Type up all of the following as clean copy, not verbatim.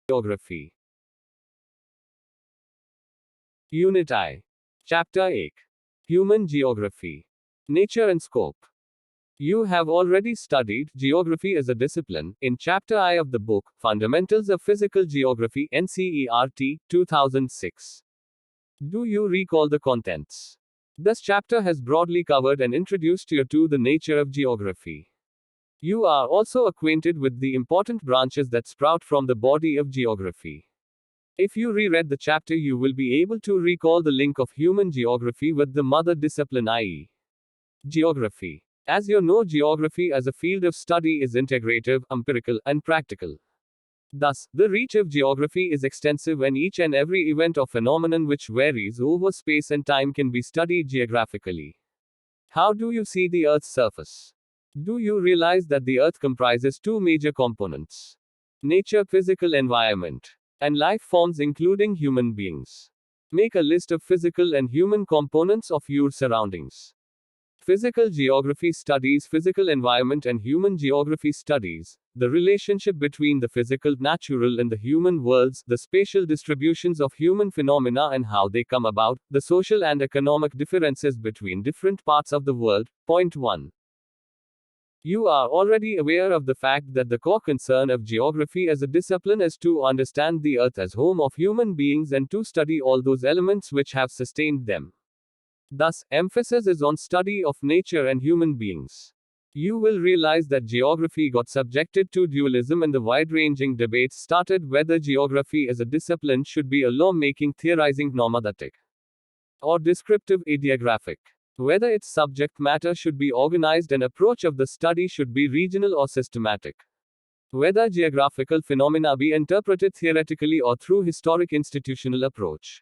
Geography. Unit I. Chapter 8. Human Geography. Nature and Scope. You have already studied geography as a discipline in Chapter I of the book, Fundamentals of Physical Geography, NCERT, 2006. Do you recall the contents? This chapter has broadly covered and introduced you to the nature of geography. You are also acquainted with the important branches that sprout from the body of geography. If you reread the chapter, you will be able to recall the link of human geography with the mother discipline, i.e., geography. As you know, geography as a field of study is integrative, empirical, and practical. Thus, the reach of geography is extensive, and each and every event or phenomenon which varies over space and time can be studied geographically. How do you see the Earth's surface? Do you realize that the Earth comprises two major components? Nature, physical environment, and life forms including human beings. Make a list of physical and human components of your surroundings. Physical geography studies physical environment, and human geography studies the relationship between the physical, natural, and the human worlds, the spatial distributions of human phenomena and how they come about, the social and economic differences between different parts of the world. Point 1. You are already aware of the fact that the core concern of geography as a discipline is to understand the Earth as home of human beings and to study all those elements which have sustained them. Thus, emphasis is on study of nature and human beings. You will realize that geography got subjected to dualism, and the wide-ranging debates started whether geography as a discipline should be a law-making, theorizing, normative, or descriptive, ideographic. Whether its subject matter should be organized and approach of the study should be regional or systematic. Whether geographical phenomena be interpreted theoretically or through historic institutional approach.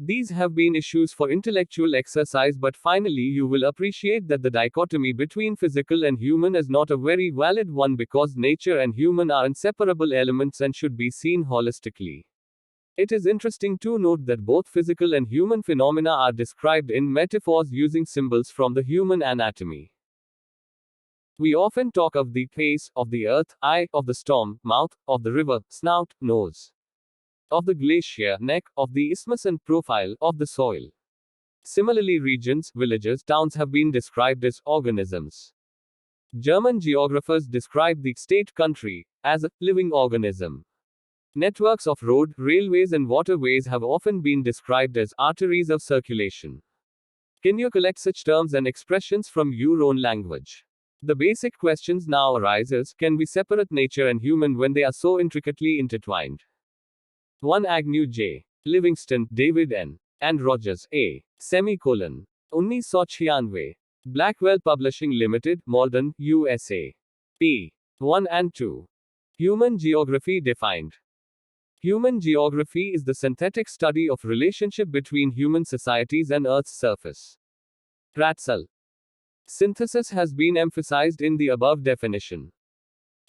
These have been issues for intellectual exercise, but finally you will appreciate that the dichotomy between physical and human is not a very valid one, because nature and human are inseparable elements and should be seen holistically. It is interesting to note that both physical and human phenomena are described in metaphors using symbols from the human anatomy. We often talk of the face of the earth, eye of the storm, mouth of the river, snout, nose of the glacier, neck of the isthmus, and profile of the soil. Similarly, regions, villages, towns have been described as organisms. German geographers describe the state country as a living organism. Networks of road, railways, and waterways have often been described as arteries of circulation. Can you collect such terms and expressions from your own language? The basic questions now arises: can we separate nature and human when they are so intricately intertwined? 1. Agnew J. Livingston, David N. and Rogers A. Semicolon. 1996. Blackwell Publishing Limited, Malden, USA. p. 1 and 2. Human Geography Defined. Human geography is the synthetic study of relationship between human societies and Earth's surface. Ratzel. Synthesis has been emphasized in the above definition.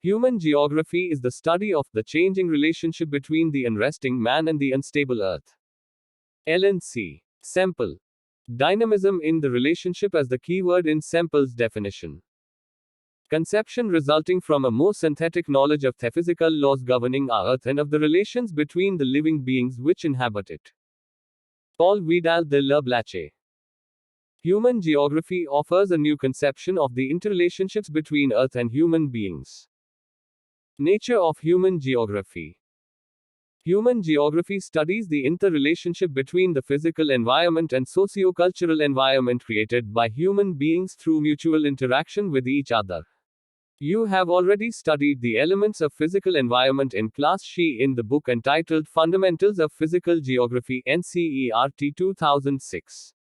Human geography is the study of the changing relationship between the unresting man and the unstable Earth. L&C. Semple. Dynamism in the relationship as the keyword in Semple's definition. Conception resulting from a more synthetic knowledge of the physical laws governing our Earth and of the relations between the living beings which inhabit it. Paul Vidal de la Blache. Human geography offers a new conception of the interrelationships between Earth and human beings. Nature of human geography. Human geography studies the interrelationship between the physical environment and socio-cultural environment created by human beings through mutual interaction with each other. You have already studied the elements of physical environment in Class C in the book entitled Fundamentals of Physical Geography, NCERT 2006.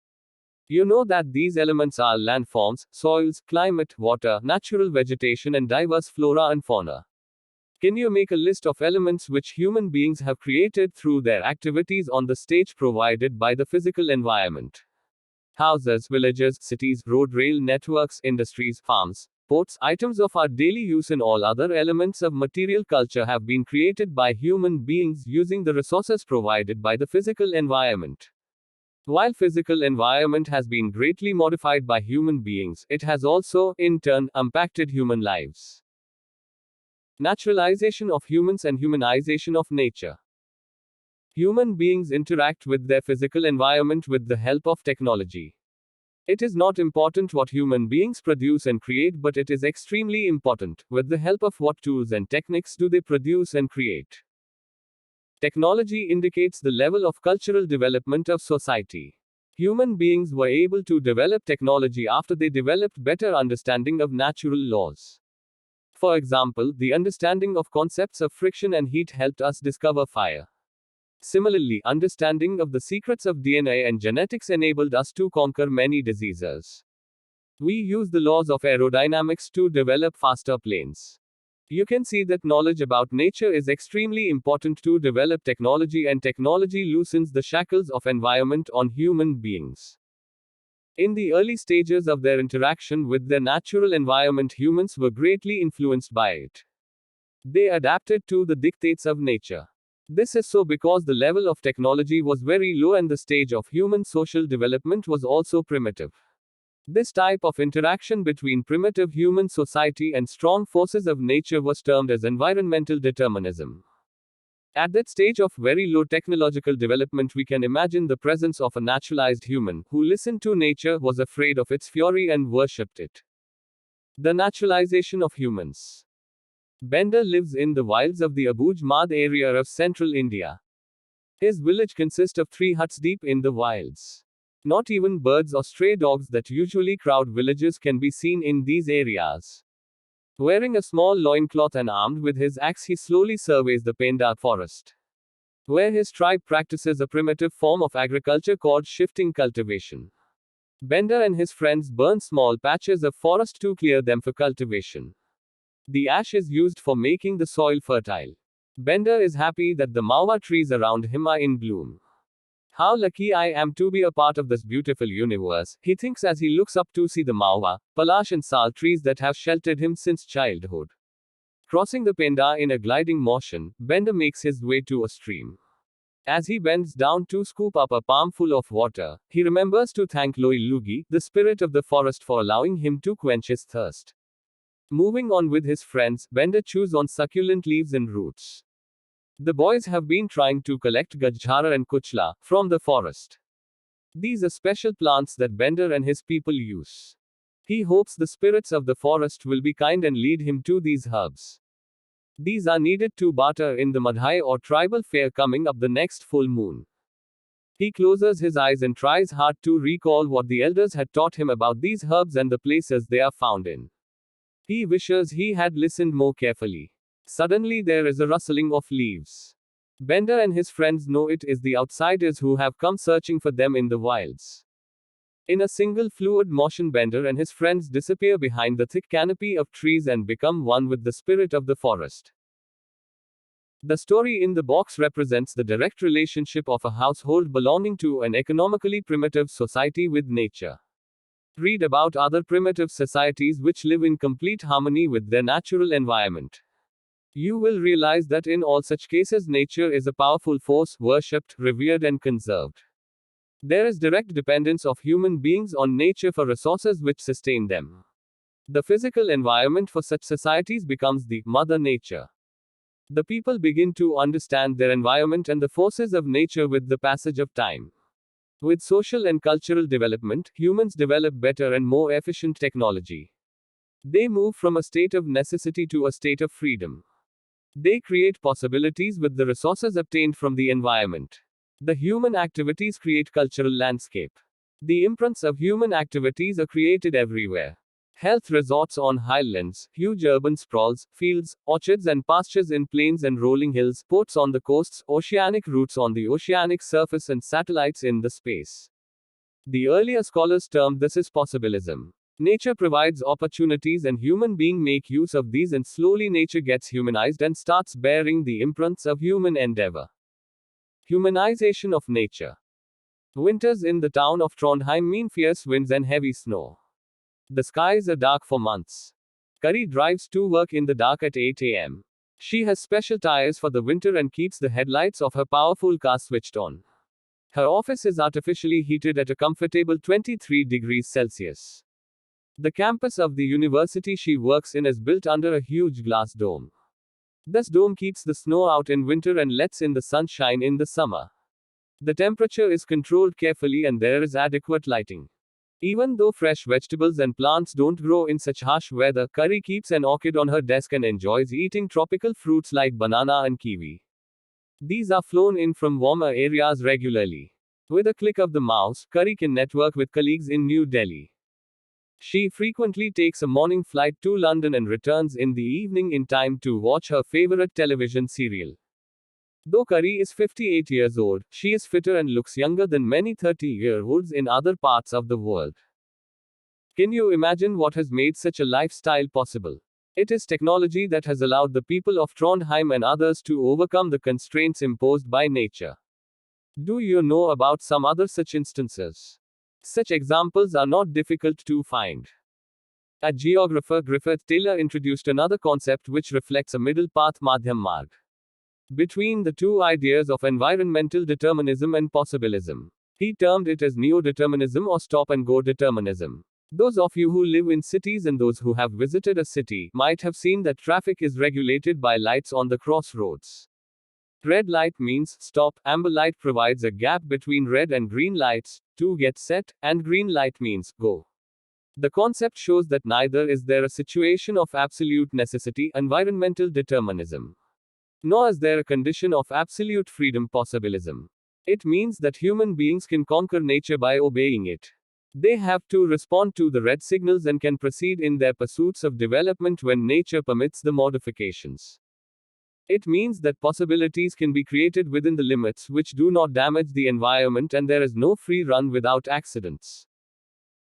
You know that these elements are landforms, soils, climate, water, natural vegetation, and diverse flora and fauna. Can you make a list of elements which human beings have created through their activities on the stage provided by the physical environment? Houses, villages, cities, road rail networks, industries, farms, ports, items of our daily use, and all other elements of material culture have been created by human beings using the resources provided by the physical environment. While physical environment has been greatly modified by human beings, it has also, in turn, impacted human lives. Naturalization of humans and humanization of nature. Human beings interact with their physical environment with the help of technology. It is not important what human beings produce and create, but it is extremely important with the help of what tools and techniques do they produce and create. Technology indicates the level of cultural development of society. Human beings were able to develop technology after they developed better understanding of natural laws. For example, the understanding of concepts of friction and heat helped us discover fire. Similarly, understanding of the secrets of DNA and genetics enabled us to conquer many diseases. We use the laws of aerodynamics to develop faster planes. You can see that knowledge about nature is extremely important to develop technology, and technology loosens the shackles of environment on human beings. In the early stages of their interaction with their natural environment, humans were greatly influenced by it. They adapted to the dictates of nature. This is so because the level of technology was very low and the stage of human social development was also primitive. This type of interaction between primitive human society and strong forces of nature was termed as environmental determinism. At that stage of very low technological development, we can imagine the presence of a naturalized human who listened to nature, was afraid of its fury, and worshipped it. The naturalization of humans. Bender lives in the wilds of the Abuj Madh area of central India. His village consists of 3 huts deep in the wilds. Not even birds or stray dogs that usually crowd villages can be seen in these areas. Wearing a small loincloth and armed with his axe, he slowly surveys the Penda forest, where his tribe practices a primitive form of agriculture called shifting cultivation. Bender and his friends burn small patches of forest to clear them for cultivation. The ash is used for making the soil fertile. Bender is happy that the mawa trees around him are in bloom. How lucky I am to be a part of this beautiful universe, he thinks as he looks up to see the mawa, palash and sal trees that have sheltered him since childhood. Crossing the Penda in a gliding motion, Bender makes his way to a stream. As he bends down to scoop up a palmful of water, he remembers to thank Loi Lugi, the spirit of the forest, for allowing him to quench his thirst. Moving on with his friends, Bender chews on succulent leaves and roots. The boys have been trying to collect gajjara and kuchla from the forest. These are special plants that Bender and his people use. He hopes the spirits of the forest will be kind and lead him to these herbs. These are needed to barter in the Madhai or tribal fair coming up the next full moon. He closes his eyes and tries hard to recall what the elders had taught him about these herbs and the places they are found in. He wishes he had listened more carefully. Suddenly there is a rustling of leaves. Bender and his friends know it is the outsiders who have come searching for them in the wilds. In a single fluid motion, Bender and his friends disappear behind the thick canopy of trees and become one with the spirit of the forest. The story in the box represents the direct relationship of a household belonging to an economically primitive society with nature. Read about other primitive societies which live in complete harmony with their natural environment. You will realize that in all such cases, nature is a powerful force, worshipped, revered, and conserved. There is direct dependence of human beings on nature for resources which sustain them. The physical environment for such societies becomes the Mother Nature. The people begin to understand their environment and the forces of nature with the passage of time. With social and cultural development, humans develop better and more efficient technology. They move from a state of necessity to a state of freedom. They create possibilities with the resources obtained from the environment. The human activities create cultural landscape. The imprints of human activities are created everywhere. Health resorts on highlands, huge urban sprawls, fields, orchards and pastures in plains and rolling hills, ports on the coasts, oceanic routes on the oceanic surface, and satellites in the space. The earlier scholars termed this as possibilism. Nature provides opportunities and human beings make use of these, and slowly nature gets humanized and starts bearing the imprints of human endeavor. Humanization of nature. Winters in the town of Trondheim mean fierce winds and heavy snow. The skies are dark for months. Kari drives to work in the dark at 8 a.m. She has special tires for the winter and keeps the headlights of her powerful car switched on. Her office is artificially heated at a comfortable 23 degrees Celsius. The campus of the university she works in is built under a huge glass dome. This dome keeps the snow out in winter and lets in the sunshine in the summer. The temperature is controlled carefully and there is adequate lighting. Even though fresh vegetables and plants don't grow in such harsh weather, Curry keeps an orchid on her desk and enjoys eating tropical fruits like banana and kiwi. These are flown in from warmer areas regularly. With a click of the mouse, Curry can network with colleagues in New Delhi. She frequently takes a morning flight to London and returns in the evening in time to watch her favorite television serial. Though Curry is 58 years old, she is fitter and looks younger than many 30-year-olds in other parts of the world. Can you imagine what has made such a lifestyle possible? It is technology that has allowed the people of Trondheim and others to overcome the constraints imposed by nature. Do you know about some other such instances? Such examples are not difficult to find. A geographer, Griffith Taylor, introduced another concept which reflects a middle path, Madhyam Marg, between the two ideas of environmental determinism and possibilism. He termed it as neo-determinism or stop-and-go determinism. Those of you who live in cities and those who have visited a city might have seen that traffic is regulated by lights on the crossroads. Red light means stop, amber light provides a gap between red and green lights to get set, and green light means go. The concept shows that neither is there a situation of absolute necessity, environmental determinism, nor is there a condition of absolute freedom, possibilism. It means that human beings can conquer nature by obeying it. They have to respond to the red signals and can proceed in their pursuits of development when nature permits the modifications. It means that possibilities can be created within the limits which do not damage the environment, and there is no free run without accidents.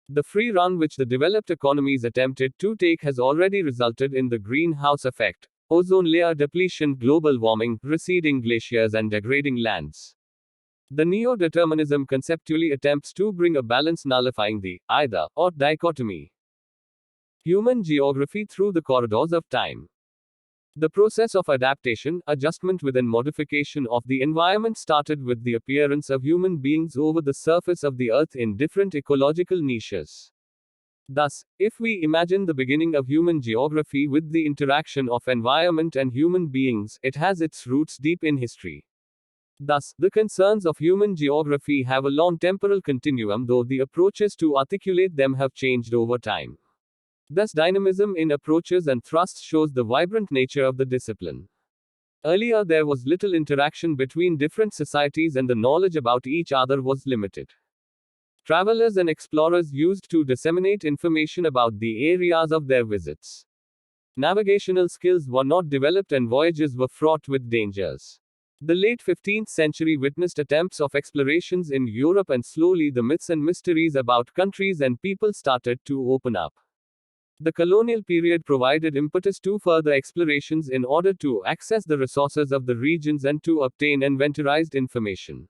The free run which the developed economies attempted to take has already resulted in the greenhouse effect, ozone layer depletion, global warming, receding glaciers, and degrading lands. The neo-determinism conceptually attempts to bring a balance, nullifying the either or dichotomy. Human geography through the corridors of time. The process of adaptation, adjustment within modification of the environment started with the appearance of human beings over the surface of the earth in different ecological niches. Thus, if we imagine the beginning of human geography with the interaction of environment and human beings, it has its roots deep in history. Thus, the concerns of human geography have a long temporal continuum, though the approaches to articulate them have changed over time. Thus, dynamism in approaches and thrusts shows the vibrant nature of the discipline. Earlier, there was little interaction between different societies and the knowledge about each other was limited. Travelers and explorers used to disseminate information about the areas of their visits. Navigational skills were not developed and voyages were fraught with dangers. The late 15th century witnessed attempts of explorations in Europe, and slowly the myths and mysteries about countries and people started to open up. The colonial period provided impetus to further explorations in order to access the resources of the regions and to obtain inventorized information.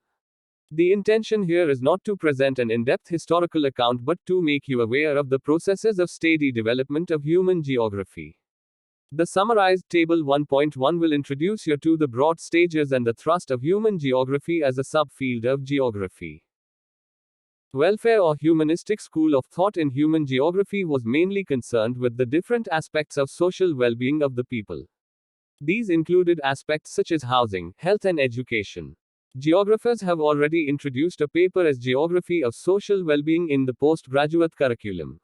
The intention here is not to present an in-depth historical account but to make you aware of the processes of steady development of human geography. The summarized Table 1.1 will introduce you to the broad stages and the thrust of human geography as a subfield of geography. Welfare or humanistic school of thought in human geography was mainly concerned with the different aspects of social well-being of the people. These included aspects such as housing, health, and education. Geographers have already introduced a paper as Geography of Social Well-being in the postgraduate curriculum.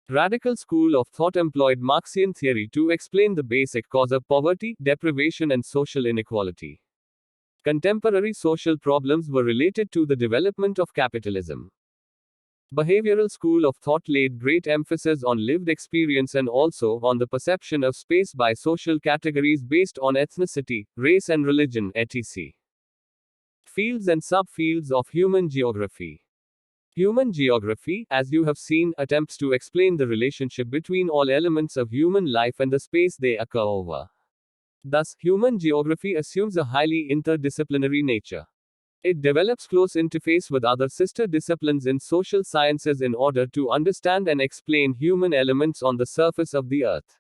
Radical school of thought employed Marxian theory to explain the basic cause of poverty, deprivation, and social inequality. Contemporary social problems were related to the development of capitalism. Behavioral school of thought laid great emphasis on lived experience and also on the perception of space by social categories based on ethnicity, race, and religion, etc. Fields and subfields of human geography. Human geography, as you have seen, attempts to explain the relationship between all elements of human life and the space they occur over. Thus, human geography assumes a highly interdisciplinary nature. It develops close interface with other sister disciplines in social sciences in order to understand and explain human elements on the surface of the earth.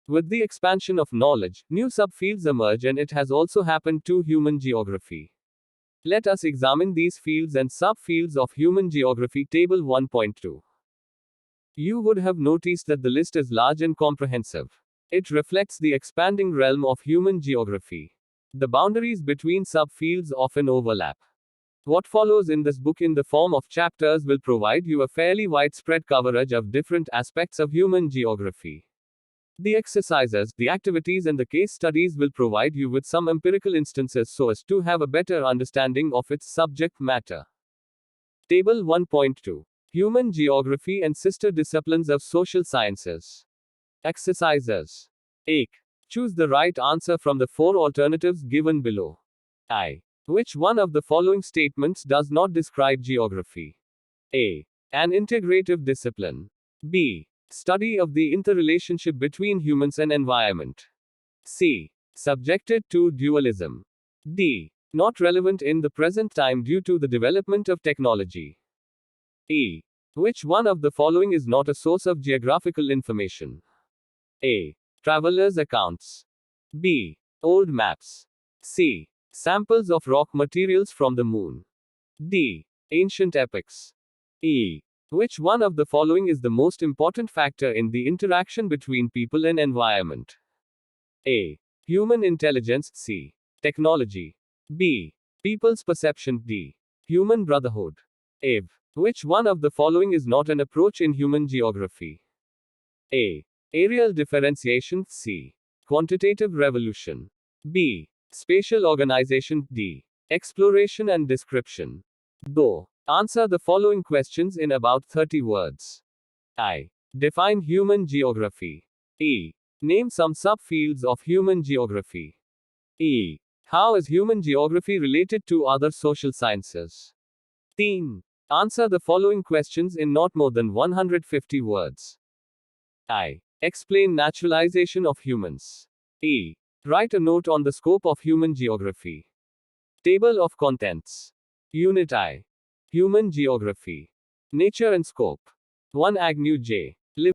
With the expansion of knowledge, new subfields emerge, and it has also happened to human geography. Let us examine these fields and subfields of human geography. Table 1.2. You would have noticed that the list is large and comprehensive. It reflects the expanding realm of human geography. The boundaries between subfields often overlap. What follows in this book in the form of chapters will provide you a fairly widespread coverage of different aspects of human geography. The exercises, the activities, and the case studies will provide you with some empirical instances so as to have a better understanding of its subject matter. Table 1.2. Human Geography and Sister Disciplines of Social Sciences. Exercises. 8. Choose the right answer from the 4 alternatives given below. I. Which one of the following statements does not describe geography? A. An integrative discipline. B. Study of the interrelationship between humans and environment. C. Subjected to dualism. D. Not relevant in the present time due to the development of technology. E. Which one of the following is not a source of geographical information? A. Travelers' accounts. B. Old maps. C. Samples of rock materials from the moon. D. Ancient epics. E. Which one of the following is the most important factor in the interaction between people and environment? A. Human intelligence. C. Technology. B. People's perception. D. Human brotherhood. A. Which one of the following is not an approach in human geography? A. Areal differentiation. C. Quantitative revolution. B. Spatial organization. D. Exploration and description. Go. Answer the following questions in about 30 words. I. Define human geography. E. Name some subfields of human geography. E. How is human geography related to other social sciences? 3. Answer the following questions in not more than 150 words. I. Explain naturalization of humans. E. Write a note on the scope of human geography. Table of contents. Unit I. Human Geography. Nature and Scope. 1 Agnew J.